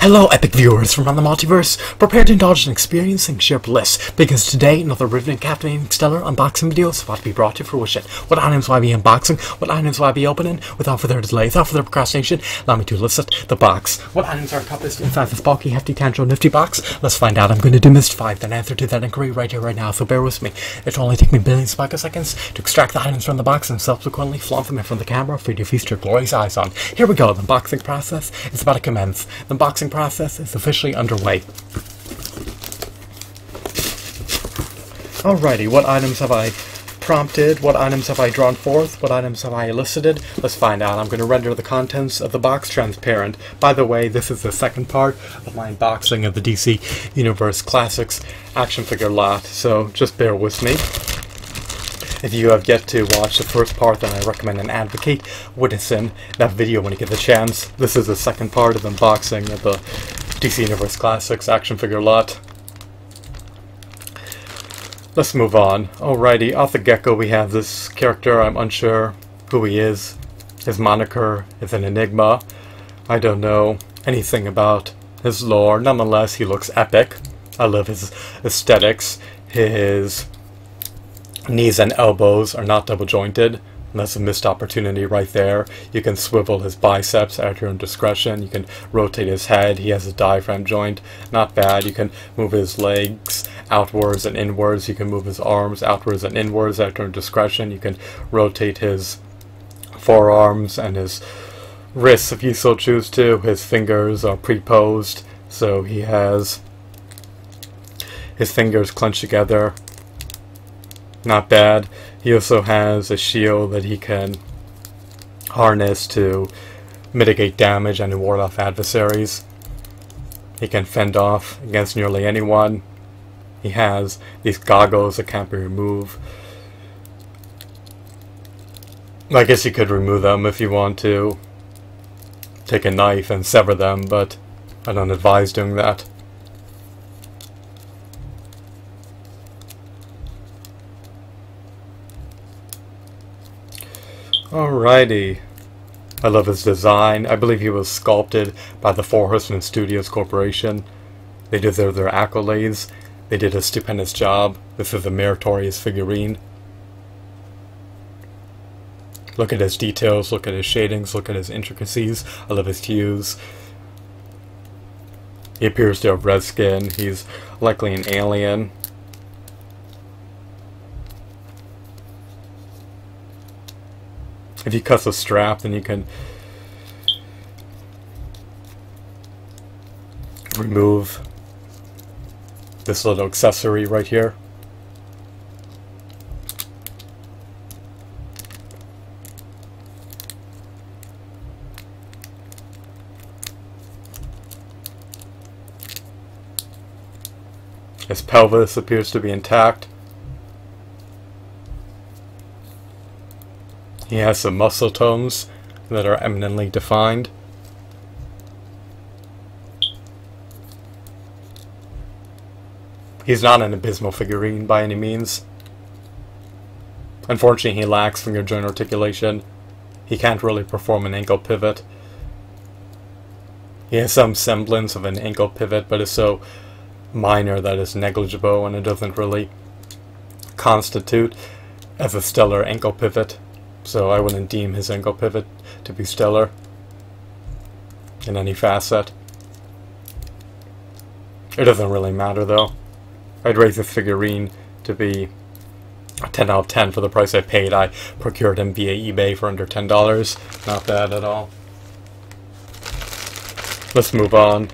Hello, epic viewers from around the multiverse. Prepare to indulge in experiencing sheer bliss, because today another riveting, captivating, stellar unboxing video is about to be brought to fruition. What items will I be unboxing? What items will I be opening? Without further delay, without further procrastination, allow me to elicit the box. What items are encompassed inside this bulky, hefty, tangible, nifty box? Let's find out. I'm going to demystify that answer to that inquiry right here, right now, so bear with me. It'll only take me billions of microseconds to extract the items from the box and subsequently flaunt them in front of the camera for you to feast your glorious eyes on. Here we go. The unboxing process is about to commence. The unboxing process is officially underway. Alrighty, what items have I prompted? What items have I drawn forth? What items have I elicited? Let's find out. I'm going to render the contents of the box transparent. By the way, this is the second part of my unboxing of the DC Universe Classics action figure lot, so just bear with me. If you have yet to watch the first part, then I recommend and advocate witnessing that video when you get the chance. This is the second part of the unboxing of the DC Universe Classics action figure lot. Let's move on. Alrighty, off the get-go we have this character. I'm unsure who he is. His moniker is an enigma. I don't know anything about his lore. Nonetheless, he looks epic. I love his aesthetics. His knees and elbows are not double jointed, and that's a missed opportunity right there. You can swivel his biceps at your own discretion. You can rotate his head. He has a diaphragm joint, not bad. You can move his legs outwards and inwards. You can move his arms outwards and inwards at your own discretion. You can rotate his forearms and his wrists if you so choose to. His fingers are pre-posed, so he has his fingers clenched together. Not bad. He also has a shield that he can harness to mitigate damage and ward off adversaries. He can fend off against nearly anyone. He has these goggles that can't be removed. I guess you could remove them if you want to. Take a knife and sever them, but I don't advise doing that. Alrighty. I love his design. I believe he was sculpted by the Four Horsemen Studios Corporation. They deserve their accolades. They did a stupendous job. This is a meritorious figurine. Look at his details, look at his shadings, look at his intricacies. I love his hues. He appears to have red skin. He's likely an alien. If you cut the strap, then you can remove this little accessory right here. His pelvis appears to be intact. He has some muscle tones that are eminently defined. He's not an abysmal figurine by any means. Unfortunately, he lacks finger joint articulation. He can't really perform an ankle pivot. He has some semblance of an ankle pivot, but it's so minor that it's negligible, and it doesn't really constitute as a stellar ankle pivot. So I wouldn't deem his ankle pivot to be stellar in any facet. It doesn't really matter though. I'd rate this figurine to be a 10 out of 10 for the price I paid. I procured him via eBay for under $10. Not bad at all. Let's move on.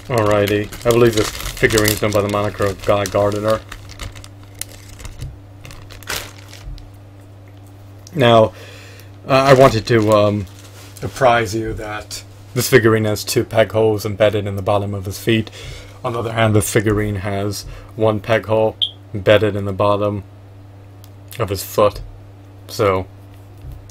Alrighty. I believe this figurine is done by the moniker of Guy Gardner. Now, I wanted to apprise you that this figurine has 2 peg holes embedded in the bottom of his feet. On the other hand, this figurine has 1 peg hole embedded in the bottom of his foot. So,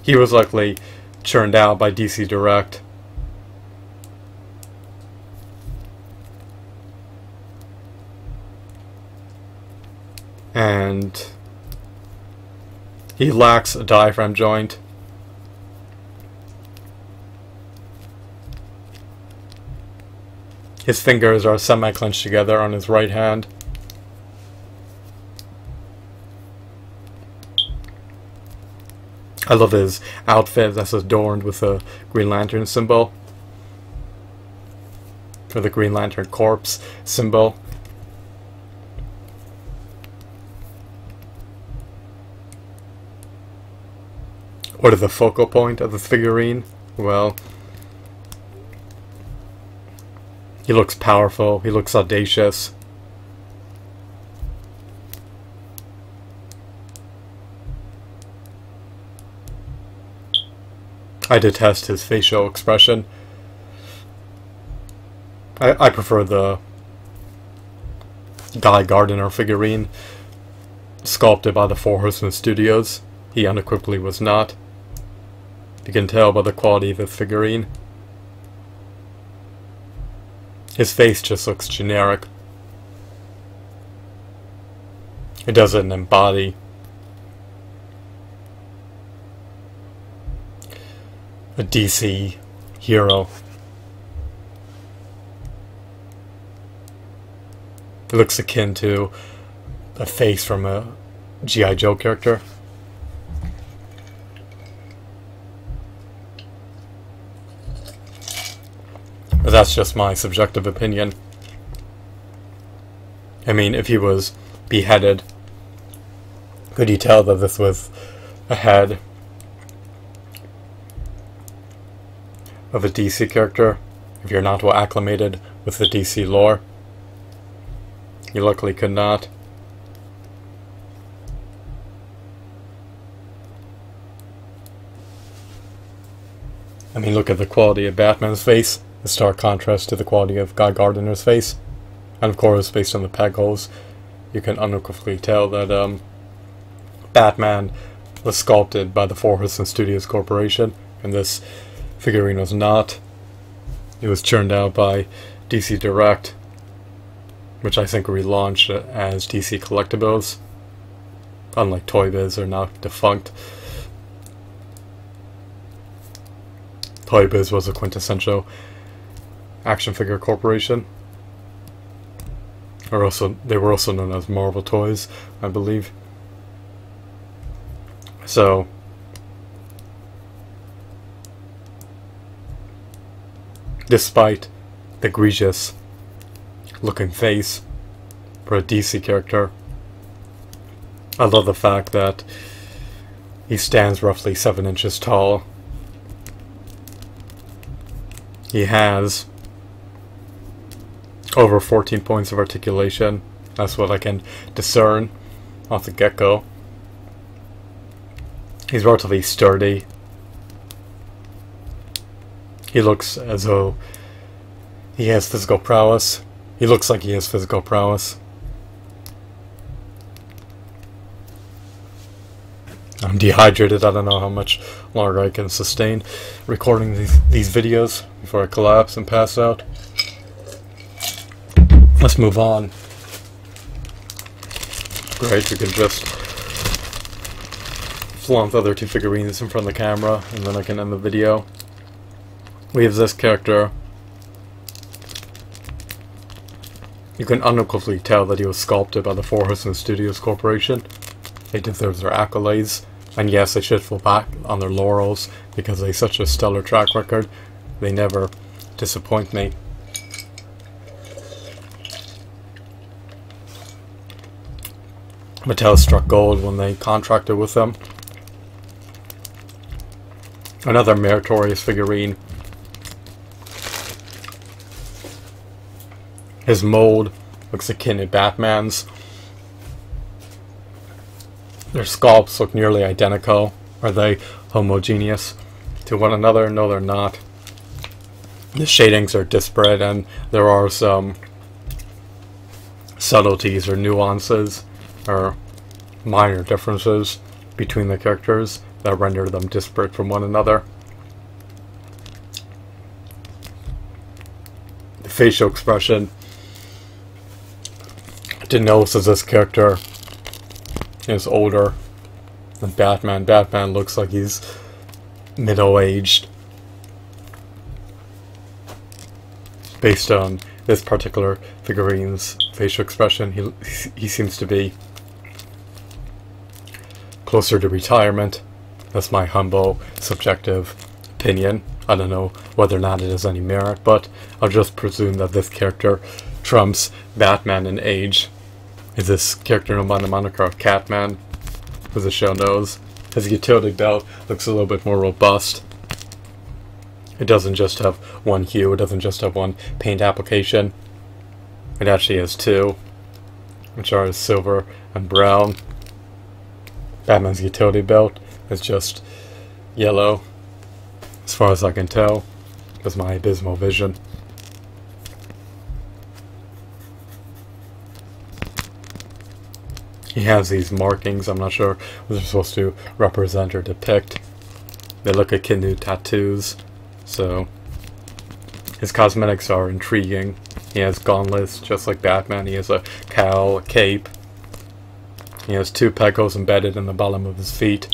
he was likely churned out by DC Direct. And he lacks a diaphragm joint. His fingers are semi-clenched together on his right hand. I love his outfit that's adorned with a Green Lantern symbol. Or the Green Lantern Corpse symbol. What is the focal point of the figurine? Well, he looks powerful, he looks audacious. I detest his facial expression. I prefer the Guy Gardner figurine sculpted by the Four Horsemen Studios. He unequivocally was not. You can tell by the quality of the figurine. His face just looks generic. It doesn't embody a DC hero. It looks akin to a face from a G.I. Joe character. But that's just my subjective opinion. I mean, if he was beheaded, could you tell that this was a head of a DC character? If you're not well acclimated with the DC lore, you luckily could not. I mean, look at the quality of Batman's face, the stark contrast to the quality of Guy Gardner's face. And of course, based on the peg holes, you can unequivocally tell that Batman was sculpted by the Four Horsemen Studios Corporation, and this figurine was not. It was churned out by DC Direct, which I think relaunched it as DC Collectibles. Unlike Toy Biz, are now defunct. Toy Biz was a quintessential action figure corporation. They were also known as Marvel Toys, I believe. So, despite the egregious looking face for a DC character, I love the fact that he stands roughly 7 inches tall. He has over 14 points of articulation. That's what I can discern off the get-go. He's relatively sturdy. He looks as though he has physical prowess. He looks like he has physical prowess. I'm dehydrated. I don't know how much longer I can sustain recording these videos before I collapse and pass out. Let's move on. Great, we can just flaunt the other two figurines in front of the camera, and then I can end the video. We have this character. You can unequivocally tell that he was sculpted by the Four Horsemen Studios Corporation. They deserve their accolades, and yes, they should fall back on their laurels because they have such a stellar track record. They never disappoint me. Mattel struck gold when they contracted with them. Another meritorious figurine. His mold looks akin to Batman's. Their sculpts look nearly identical. Are they homogeneous to one another? No, they're not. The shadings are disparate, and there are some subtleties or nuances or minor differences between the characters that render them disparate from one another. The facial expression denotes that this character is older than Batman. Batman looks like he's middle-aged. based on this particular figurine's facial expression, he seems to be closer to retirement. That's my humble, subjective opinion. I don't know whether or not it has any merit, but I'll just presume that this character trumps Batman in age. Is this character known by the moniker of Catman, as the show knows? His utility belt looks a little bit more robust. It doesn't just have one hue, it doesn't just have one paint application. It actually has two, which are silver and brown. Batman's utility belt is just yellow, as far as I can tell, with my abysmal vision. He has these markings, I'm not sure what they're supposed to represent or depict. They look akin to tattoos, so his cosmetics are intriguing. He has gauntlets, just like Batman. He has a cowl, a cape. He has two peg holes embedded in the bottom of his feet.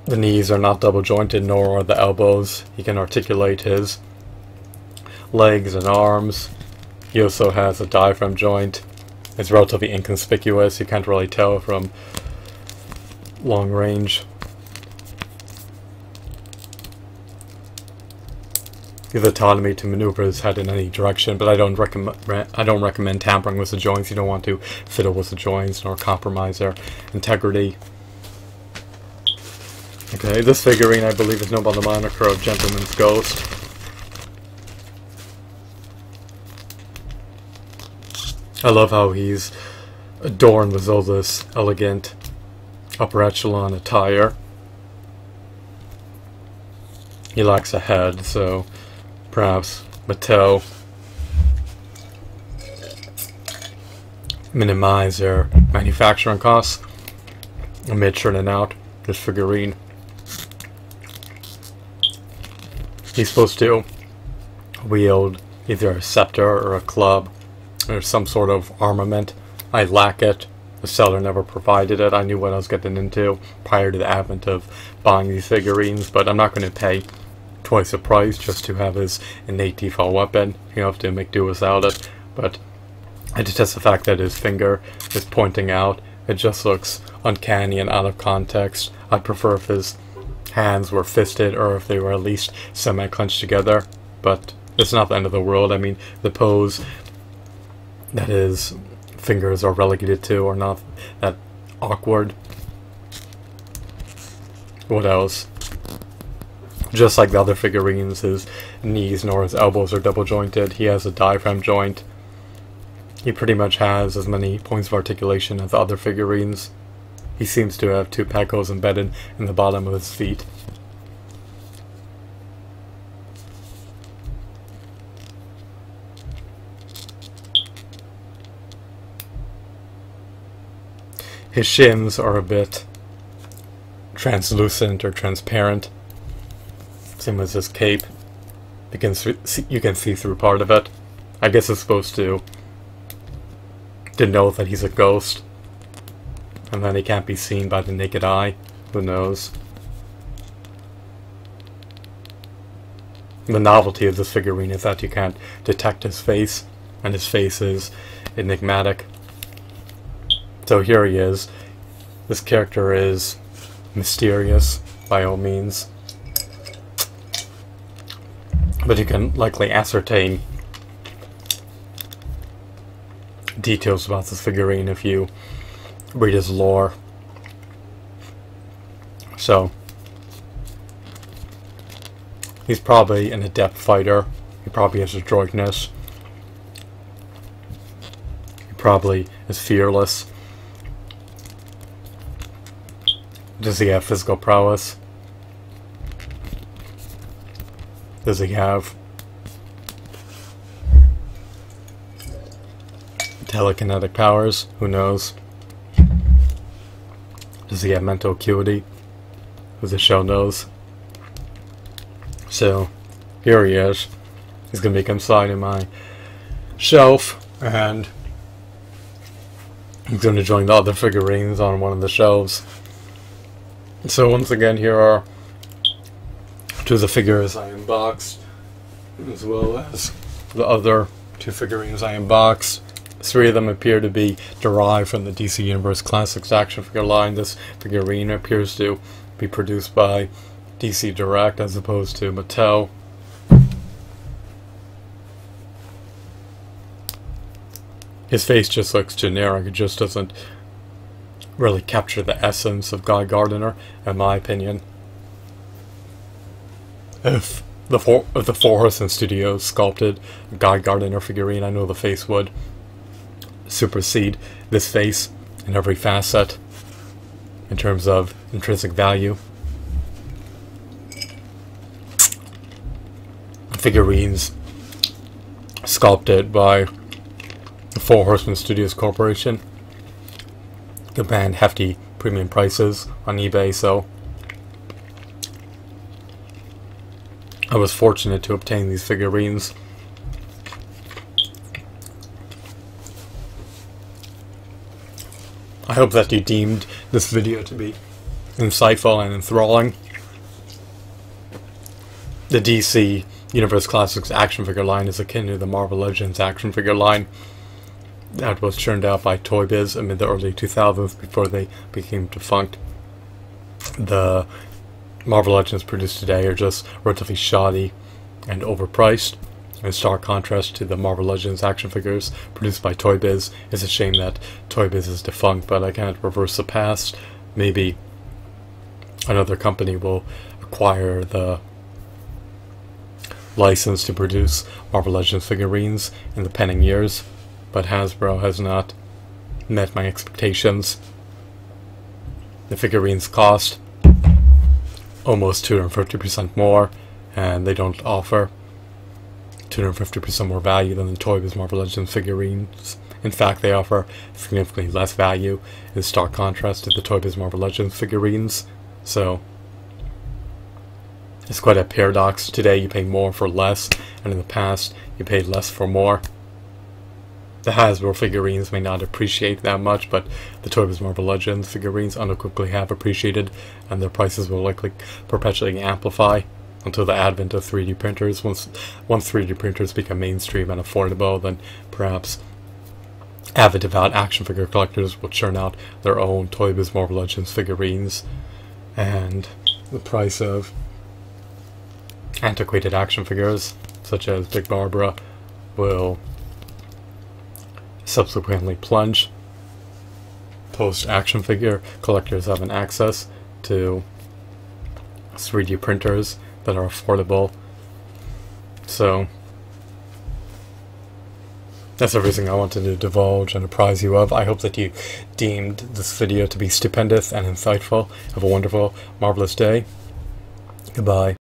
The knees are not double jointed, nor are the elbows. He can articulate his legs and arms. He also has a diaphragm joint. It's relatively inconspicuous. You can't really tell from long range. He has autonomy to maneuver his head in any direction, but I don't recommend tampering with the joints. You don't want to fiddle with the joints nor compromise their integrity. Okay, this figurine I believe is known by the moniker of Gentleman's Ghost. I love how he's adorned with all this elegant upper echelon attire. He lacks a head, so perhaps Mattel minimize their manufacturing costs amid churning out this figurine. He's supposed to wield either a scepter or a club or some sort of armament. I lack it. The seller never provided it. I knew what I was getting into prior to the advent of buying these figurines, but I'm not going to pay twice the price just to have his innate default weapon. You have to make do without it. But I detest the fact that his finger is pointing out. It just looks uncanny and out of context. I'd prefer if his hands were fisted or if they were at least semi-clenched together. But it's not the end of the world. I mean, the pose that his fingers are relegated to are not that awkward. What else? Just like the other figurines, his knees nor his elbows are double jointed. He has a diaphragm joint. He pretty much has as many points of articulation as the other figurines. He seems to have two peg holes embedded in the bottom of his feet. His shins are a bit translucent or transparent. Same as his cape. You can see through part of it. I guess it's supposed to denote that he's a ghost. And then he can't be seen by the naked eye. Who knows? The novelty of this figurine is that you can't detect his face. And his face is enigmatic. So here he is. This character is mysterious, by all means. But you can likely ascertain details about this figurine if you read his lore. So, he's probably an adept fighter. He probably has adroitness. He probably is fearless. Does he have physical prowess? Does he have telekinetic powers? Who knows? Does he have mental acuity? Who the show knows? So, here he is. He's going to be inside in my shelf, and he's going to join the other figurines on one of the shelves. So once again, here are to the figures I unboxed, as well as the other 2 figurines I unboxed. 3 of them appear to be derived from the DC Universe Classics action figure line. This figurine appears to be produced by DC Direct as opposed to Mattel. His face just looks generic. It just doesn't really capture the essence of Guy Gardner, in my opinion. If the Four Horsemen Studios sculpted a Guy Gardner figurine, I know the face would supersede this face in every facet in terms of intrinsic value. Figurines sculpted by the Four Horsemen Studios Corporation command hefty premium prices on eBay, so I was fortunate to obtain these figurines. I hope that you deemed this video to be insightful and enthralling. The DC Universe Classics action figure line is akin to the Marvel Legends action figure line that was churned out by Toy Biz amid the early 2000s before they became defunct. The Marvel Legends produced today are just relatively shoddy and overpriced. In stark contrast to the Marvel Legends action figures produced by Toy Biz. It's a shame that Toy Biz is defunct, but I can't reverse the past. Maybe another company will acquire the license to produce Marvel Legends figurines in the pending years, but Hasbro has not met my expectations. The figurines cost almost 250% more, and they don't offer 250% more value than the Toy Biz Marvel Legends figurines. In fact, they offer significantly less value, in stark contrast to the Toy Biz Marvel Legends figurines. So it's quite a paradox. Today you pay more for less, and in the past you paid less for more. The Hasbro figurines may not appreciate that much, but the Toy Biz Marvel Legends figurines unequivocally have appreciated, and their prices will likely perpetually amplify until the advent of 3D printers. Once 3D printers become mainstream and affordable, then perhaps avid devout action figure collectors will churn out their own Toy Biz Marvel Legends figurines, and the price of antiquated action figures such as Big Barbara will subsequently plunge. Post-action figure collectors have an access to 3D printers that are affordable. So that's everything I wanted to divulge and apprise you of. I hope that you deemed this video to be stupendous and insightful. Have a wonderful, marvelous day. Goodbye.